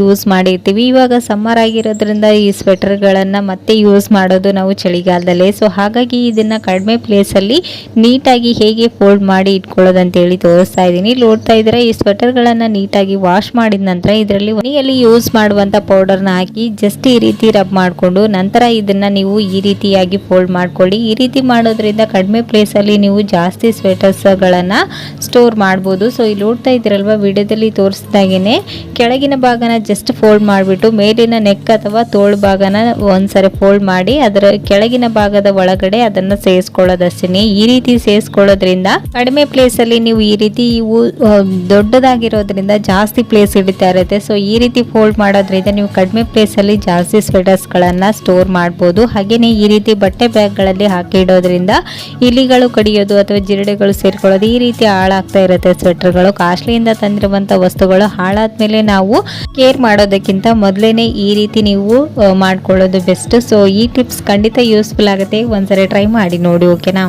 Use ಮಾಡಿರ್ತೀವಿ. ಇವಾಗ summer ಆಗಿರೋದ್ರಿಂದ ಈ ಸ್ವೆಟರ್ಗಳನ್ನು ಮತ್ತೆ ಯೂಸ್ ಮಾಡೋದು ನಾವು ಚಳಿಗಾಲದಲ್ಲೇ. ಸೊ ಹಾಗಾಗಿ ಇದನ್ನು ಕಡಿಮೆ ಪ್ಲೇಸಲ್ಲಿ ನೀಟಾಗಿ ಹೇಗೆ ಫೋಲ್ಡ್ ಮಾಡಿ ಇಟ್ಕೊಳ್ಳೋದು ಅಂತೇಳಿ ತೋರಿಸ್ತಾ ಇದ್ದೀನಿ. ನೋಡ್ತಾ ಇದ್ರೆ ಈ ಸ್ವೆಟರ್ಗಳನ್ನು ನೀಟಾಗಿ ವಾಶ್ ಮಾಡಿದ ನಂತರ ಇದರಲ್ಲಿ ಮನೆಯಲ್ಲಿ ಯೂಸ್ ಮಾಡುವಂಥ ಪೌಡರ್ನ ಹಾಕಿ ಜಸ್ಟ್ ಈ ರೀತಿ ರಬ್ ಮಾಡಿಕೊಂಡು ನಂತರ ಇದನ್ನು ನೀವು ಈ ರೀತಿಯಾಗಿ ಫೋಲ್ಡ್ ಮಾಡ್ಕೊಳ್ಳಿ. ಈ ರೀತಿ ಮಾಡೋದ್ರಿಂದ ಕಡಿಮೆ ಪ್ಲೇಸಲ್ಲಿ ನೀವು ಜಾಸ್ತಿ ಸ್ವೆಟರ್ಸ್ಗಳನ್ನು ಸ್ಟೋರ್ ಮಾಡ್ಬೋದು. ಸೊ ಇಲ್ಲಿ ನೋಡ್ತಾ ಇದ್ದೀರಲ್ವ ವಿಡಿಯೋದಲ್ಲಿ ತೋರಿಸಿದಾಗೇನೆ ಕೆಳಗಿನ ಭಾಗನ ಜಸ್ಟ್ ಫೋಲ್ಡ್ ಮಾಡಿಬಿಟ್ಟು ಮೇಲಿನ ನೆಕ್ ಅಥವಾ ತೋಳು ಭಾಗನ ಒಂದ್ಸರಿ ಫೋಲ್ಡ್ ಮಾಡಿ ಅದರ ಕೆಳಗಿನ ಭಾಗದ ಒಳಗಡೆ ಅದನ್ನು ಸೇರಿಸ್ಕೊಳ್ಳೋದಷ್ಟೇ. ಈ ರೀತಿ ಸೇರಿಸ್ಕೊಳ್ಳೋದ್ರಿಂದ ಕಡಿಮೆ ಪ್ಲೇಸ್ ಅಲ್ಲಿ ನೀವು ಈ ರೀತಿ ಇವು ದೊಡ್ಡದಾಗಿರೋದ್ರಿಂದ ಜಾಸ್ತಿ ಪ್ಲೇಸ್ ಹಿಡಿತಾ ಇರುತ್ತೆ. ಸೊ ಈ ರೀತಿ ಫೋಲ್ಡ್ ಮಾಡೋದ್ರಿಂದ ನೀವು ಕಡಿಮೆ ಪ್ಲೇಸ್ ಅಲ್ಲಿ ಜಾಸ್ತಿ ಸ್ವೆಟರ್ಸ್ ಗಳನ್ನ ಸ್ಟೋರ್ ಮಾಡಬಹುದು. ಹಾಗೇನೆ ಈ ರೀತಿ ಬಟ್ಟೆ ಬ್ಯಾಗ್ ಗಳಲ್ಲಿ ಹಾಕಿ ಇಡೋದ್ರಿಂದ ಇಲಿಗಳು ಕಡಿಯೋದು ಅಥವಾ ಜಿರಳೆಗಳು ಸೇರ್ಕೊಳ್ಳೋದು ಈ ರೀತಿ ಹಾಳಾಗ್ತಾ ಇರುತ್ತೆ. ಸ್ವೆಟರ್ಗಳು ಕಾಸ್ಟ್ಲಿಯಿಂದ ತಂದಿರುವಂತ ವಸ್ತುಗಳು ಹಾಳಾದ್ಮೇಲೆ ನಾವು ಕೇರ್ ಮಾಡೋದಕ್ಕಿಂತ ಮೊದಲೇನೆ ಈ ರೀತಿ ನೀವು ಮಾಡ್ಕೊಳ್ಳೋದು ಬೆಸ್ಟ್. ಸೊ ಈ ಟಿಪ್ಸ್ ಖಂಡಿತ ಯೂಸ್ಫುಲ್ ಆಗುತ್ತೆ. ಒಂದ್ಸರಿ ಟ್ರೈ ಮಾಡಿ ನೋಡಿ, ಓಕೆನಾ.